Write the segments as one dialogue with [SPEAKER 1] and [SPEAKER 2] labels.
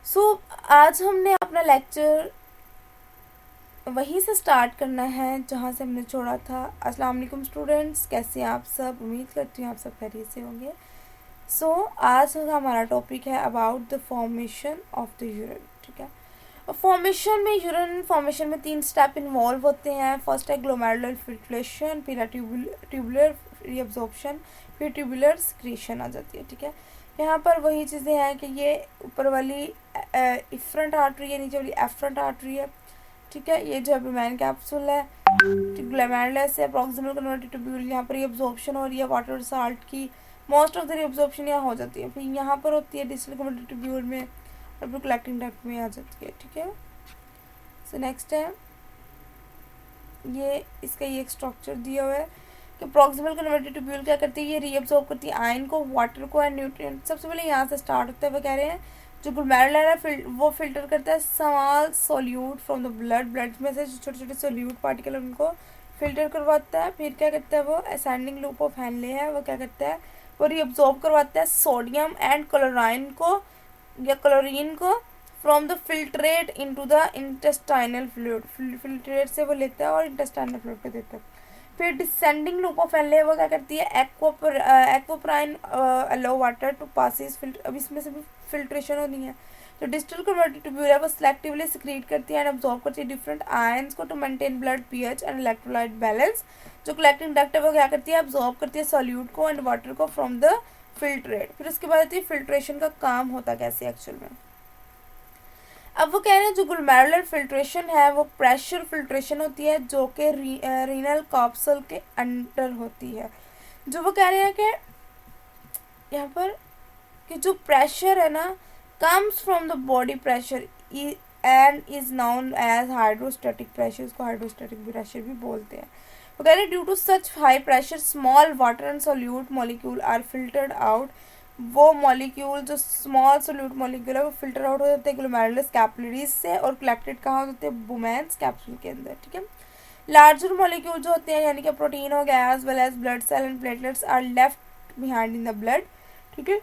[SPEAKER 1] सो आज हमने अपना लेक्चर वहीं से स्टार्ट करना है जहाँ से हमने छोड़ा था। अस्सलाम वालेकुम स्टूडेंट्स, कैसे हैं आप सब? उम्मीद करती हूँ आप सब खैरियत से होंगे। सो आज हमारा टॉपिक है about the formation of the urine. ठीक है, फॉर्मेशन में यूरिन फॉर्मेशन में 3 स्टेप इन्वॉल्व होते हैं। फर्स्ट है ग्लोमेरुलर फिल्ट्रेशन, फिर है ट्यूबुलर रीअब्जॉर्प्शन, फिर ट्यूबुलर सिक्रीशन आ जाती है। ठीक है, यहाँ पर वही चीज़ें हैं कि ये ऊपर वाली इफ्रंट आर्टरी है, नीचे वाली एफरंट आर्टरी है। ठीक है, ये जो एब्डोमेन कैप्सूल है, ग्लोमेरुलस है, प्रॉक्सिमल कन्वर्टेड ट्यूब्यूल, यहाँ पर रीअब्जॉर्प्शन हो रही है वाटर और साल्ट की। मोस्ट ऑफ द रीअब्जॉर्प्शन यहाँ हो जाती है, फिर यहाँ पर होती है डिस्टल कन्वर्टेड ट्यूब्यूल में और फिर कलेक्टिंग डक्ट में आ जाती है। ठीक है, सो नेक्स्ट है ये इसका ये एक स्ट्रक्चर दिया हुआ है कि प्रॉक्सिमल कन्वर्टेड ट्यूब्यूल क्या करती है, ये रीअब्सॉर्ब करती है आयन को, वाटर को एंड न्यूट्रिएंट। सबसे पहले यहाँ से स्टार्ट होता है। वो कह रहे हैं जो ग्लोमेरुलर है वो फिल्टर करता है small solute from the blood में से छोटे छोटे सोल्यूट पार्टिकल उनको फिल्टर करवाता है। फिर क्या करता है वो असेंडिंग लूप ऑफ हेनले है, वो क्या करता है वो रीअब्सॉर्ब करवाता है सोडियम एंड क्लोराइन को या क्लोरीन को from the filtrate into the intestinal fluid. Filtrate से वो लेता है और इंटेस्टाइनल फ्लूइड पे देता है। फिर डिसेंडिंग लूप ऑफ हेनले वो क्या करती है एक्वापोराइन अलो वाटर टू पासिस फिल्टर। अब इसमें से भी फिल्ट्रेशन होनी है। जो डिस्टल कन्वर्टेड ट्यूब्यूल है वो सेलेक्टिवली सिक्रीट करती है एंड अब्सॉर्ब करती है डिफरेंट आयंस को to maintain blood pH and electrolyte balance. जो कलेक्टिंग डक्ट है वो क्या करती है अब्सॉर्ब करती है सॉल्यूट को एंड वाटर को फ्रॉम द फिल्ट्रेट। फिर उसके बाद आती है फिल्ट्रेशन का काम होता कैसे एक्चुअल में। अब वो कह रहे हैं जो ग्लोमेरुलर फिल्ट्रेशन है वो प्रेशर फिल्ट्रेशन होती है जो कि रीनल कैप्सूल के अंडर होती है। जो वो कह रहे हैं कि यहाँ पर कि जो प्रेशर है ना comes from the body pressure and is known as hydrostatic pressure. इसको हाइड्रोस्टैटिक प्रेशर भी बोलते हैं। वो कह रहे हैं due to such high pressure small water and solute molecule are filtered out. वो मॉलिक्यूल जो स्मॉल सोल्यूट मॉलिक्यूल है वो फिल्टर आउट हो जाते हैं ग्लोमेरुलस कैपिलरीज से और कलेक्टेड कहाँ होते हैं बुमेन्स कैप्सूल के अंदर। ठीक है, लार्जर मॉलिक्यूल जो होते हैं यानी कि प्रोटीन हो गया as well as blood cell and platelets are left behind in the blood. ठीक है,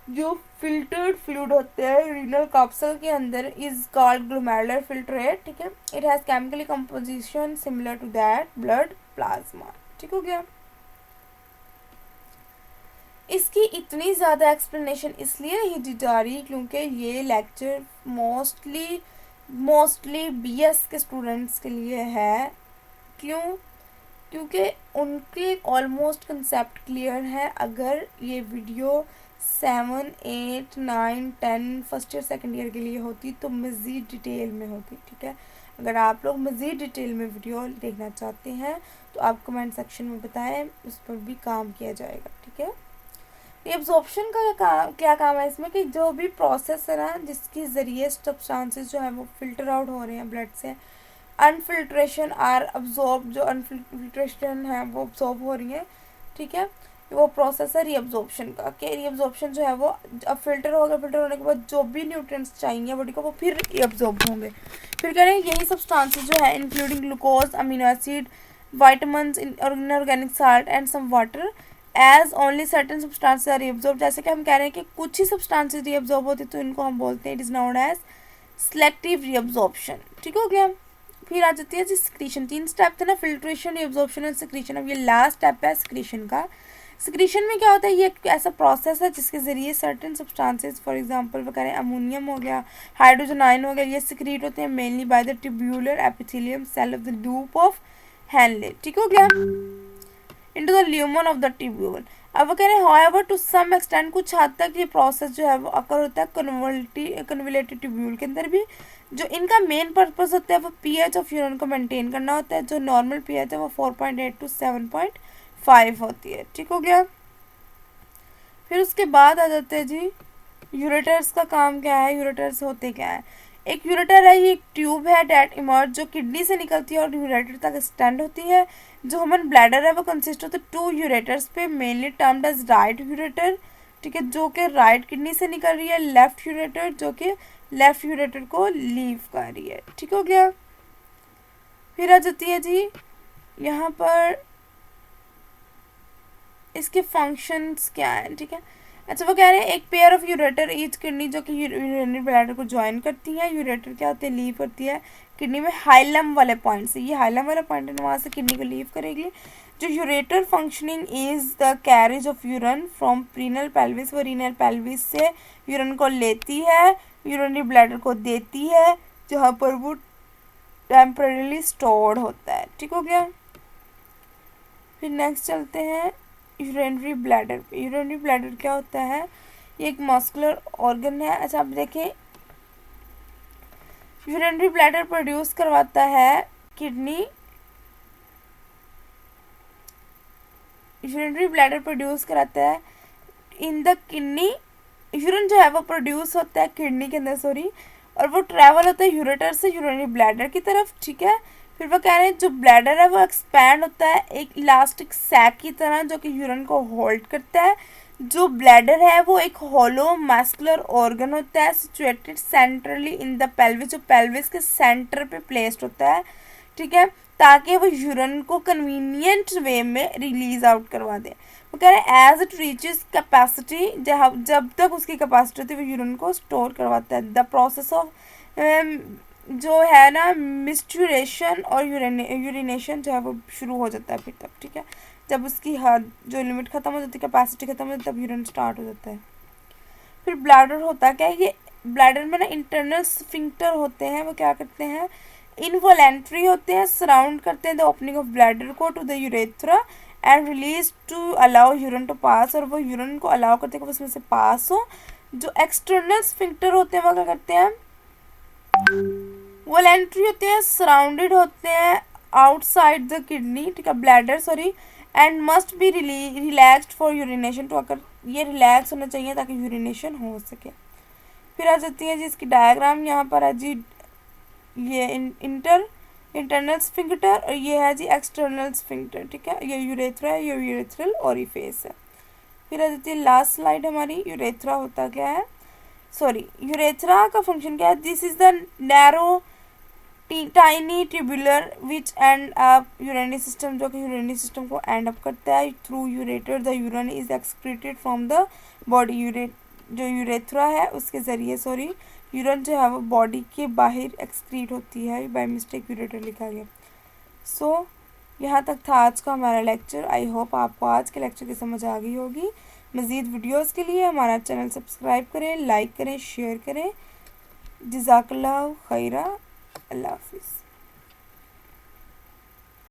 [SPEAKER 1] जो फिल्टर्ड फ्लूइड होते हैं रीनल कैप्सूल के अंदर इज कॉल्ड ग्लोमेरुलर फिल्ट्रेट। ठीक है, it has chemically composition similar to that blood plasma. ठीक हो गया। इसकी इतनी ज़्यादा एक्सप्लेनेशन इसलिए नहीं दी जा रही क्योंकि ये लेक्चर मोस्टली बीएस के स्टूडेंट्स के लिए है। क्यों? क्योंकि उनके ऑलमोस्ट कंसेप्ट क्लियर है। अगर ये video 7, 8, 9, 10 first year second year के लिए होती तो मज़ीद डिटेल में होती। ठीक है, अगर आप लोग मज़ीद डिटेल में वीडियो देखना चाहते हैं तो आप कमेंट सेक्शन में बताएं, उस पर भी काम किया जाएगा। ठीक है, एब्जॉर्प्शन का क्या काम है इसमें कि जो भी प्रोसेस है ना जिसके ज़रिए सब्सटेंसेस जो है वो फिल्टर आउट हो रहे हैं ब्लड से, अनफिल्ट्रेशन आर अब्जॉर्ब, जो अनफिल्ट्रेशन है वो अब्जॉर्ब हो रही है। ठीक है, वो प्रोसेस है रीअब्जॉर्प्शन का कि रीअब्जॉर्प्शन जो है वो अब फिल्टर होगा, फिल्टर होने के बाद जो भी न्यूट्रिएंट्स चाहिए बॉडी को वो फिर रीअब्जॉर्ब होंगे। फिर कह रहे हैं यही सब्सटेंसेस जो है including glucose, amino acid, vitamin, inorganic salt and some water as only certain substances are reabsorb. जैसे कि हम कह रहे हैं कि कुछ ही सब्सटेंसेस रीअब्जॉर्ब होती तो इनको हम बोलते हैं it is known as selective reabsorption. ठीक हो गया। फिर आ जाती है जी सिक्रीशन। 3 स्टेप थे ना, फिल्ट्रेशन, रीअब्जॉर्प्शन और सिक्रीशन। अब ये लास्ट स्टेप है सिक्रीशन का। सिक्रीशन में क्या होता है, ये एक ऐसा प्रोसेस है जिसके ज़रिए सर्टेन सब्सटेंसेस फॉर एग्जांपल वो करें अमोनियम हो गया, हाइड्रोजन आयन हो गया, ये सिक्रीट होते हैं mainly by the tubular epithelium cell of the loop of Henle. ठीक हो गया, into the lumen of the tubule. अब वो कह रहे हैं हाउएवर टू सम एक्सटेंट कुछ हद तक ये प्रोसेस जो है वो अकर होता है कन्वोल्यूटेड ट्यूब्यूल के अंदर भी। जो इनका मेन पर्पस होता है वो पीएच ऑफ यूरिन को मेंटेन करना होता है। जो नॉर्मल पीएच है वो 4.8 to 7.5 होती है। ठीक हो गया। फिर उसके बाद आ जाते हैं जी यूरेटर्स का काम क्या है, यूरेटर्स होते क्या है। एक यूरेटर है, ये एक ट्यूब है डेट इमर्ज जो किडनी से निकलती है और यूरेटर तक एक्सटेंड होती है। जो ह्यूमन ब्लैडर है वो कंसिस्ट होता है 2 यूरेटर्स पे, mainly termed as right ureter. ठीक है, जो कि राइट किडनी से निकल रही है, लेफ्ट यूरेटर जो कि लेफ्ट यूरेटर को लीव कर रही है। ठीक हो गया। फिर आ जाती है जी यहाँ पर इसके फंक्शंस क्या है। ठीक है, अच्छा, वो कह रहे हैं एक pair of ureter each kidney जो कि यूरिनरी ब्लैडर को ज्वाइन करती है। यूरेटर क्या होते हैं, लीव करती है किडनी में हाइलम वाले पॉइंट से, ये हाइलम वाला पॉइंट है, वहाँ से किडनी को लीव करेगी। जो ureter functioning is the carriage of urine from prerenal pelvis, वो रीनल पेल्विस से यूरन को लेती है, यूरिनरी ब्लैडर को देती है, जहाँ पर वो टेम्परेली स्टोर्ड होता है। ठीक हो गया। फिर नेक्स्ट चलते हैं यूरिनरी ब्लैडर पे। यूरिनरी ब्लैडर क्या होता है, ये एक मस्कुलर ऑर्गन है। अच्छा, आप देखें, यूरिनरी ब्लैडर प्रोड्यूस करवाता है किडनी, यूरिनरी ब्लैडर प्रोड्यूस कराता है इन द किडनी, यूरिन जो है वो प्रोड्यूस होता है किडनी के अंदर, सॉरी, और वो ट्रैवल होता है यूरेटर से यूरिनरी ब्लैडर की तरफ। ठीक है। फिर वो कह रहे हैं जो ब्लैडर है वो एक्सपैंड होता है एक इलास्टिक सैक की तरह जो कि यूरिन को होल्ड करता है। जो ब्लैडर है वो एक हॉलो मस्कुलर ऑर्गन होता है situated centrally in the pelvis, जो पेल्विस के सेंटर पे प्लेस्ड होता है। ठीक है, ताकि वो यूरिन को कन्वीनियंट वे में रिलीज आउट करवा दे। वो कह रहे हैं एज इट रीचेस कैपेसिटी, जब तक उसकी कैपेसिटी होती है वो यूरिन को स्टोर करवाता है। द प्रोसेस ऑफ जो है ना मिस्चुरेशन और यूरिनेशन जो है वो शुरू हो जाता है फिर तब। ठीक है, जब उसकी हद जो लिमिट खत्म हो जाती है, कैपेसिटी खत्म हो जाती है, तब यूरिन स्टार्ट हो जाता है। फिर ब्लैडर होता क्या है, ये ब्लैडर में ना इंटरनल स्फिंक्टर होते हैं, वो क्या करते हैं, इनवॉलेंट्री होते हैं, सराउंड करते हैं द ओपनिंग ऑफ ब्लैडर को to the urethra and release to allow urine to pass, और वो यूरिन को अलाउ करते हैं कि उसमें से पास हो। जो एक्सटर्नल स्फिंक्टर होते हैं वो क्या करते हैं, वॉलेंट्री होते हैं, सराउंडेड होते हैं आउटसाइड द किडनी, ठीक है, bladder sorry, and must be relaxed for urination, तो अगर ये रिलैक्स होना चाहिए ताकि यूरिनेशन हो सके। फिर आ जाती है जी इसकी डायग्राम, यहाँ पर है जी ये इंटरनल स्फिंक्टर और ये है जी एक्सटर्नल स्फिंक्टर। ठीक है, ये यूरेथ्रा है, ये यूरेथ्रल ओरिफिस है। फिर आ जाती है लास्ट स्लाइड हमारी, यूरेथ्रा होता क्या है, सॉरी यूरेथ्रा का फंक्शन क्या है, this is the narrow tiny tubular which and up urinary system, जो कि यूरिनरी सिस्टम को एंड अप करता है through ureter, the urine is excreted from the body. जो यूरेथ्रा है उसके ज़रिए सॉरी यूरिन जो है वो बॉडी के बाहर एक्सक्रीट होती है, बाय मिस्टेक यूरेटर लिखा गया। सो यहाँ तक था आज का हमारा लेक्चर। आई होप आपको आज के लेक्चर की समझ आ गई होगी। मज़ीद वीडियोस के लिए हमारा चैनल सब्सक्राइब करें, लाइक करें, शेयर करें। जज़ाकल्लाहु खैरा। अल्लाह हाफिज़।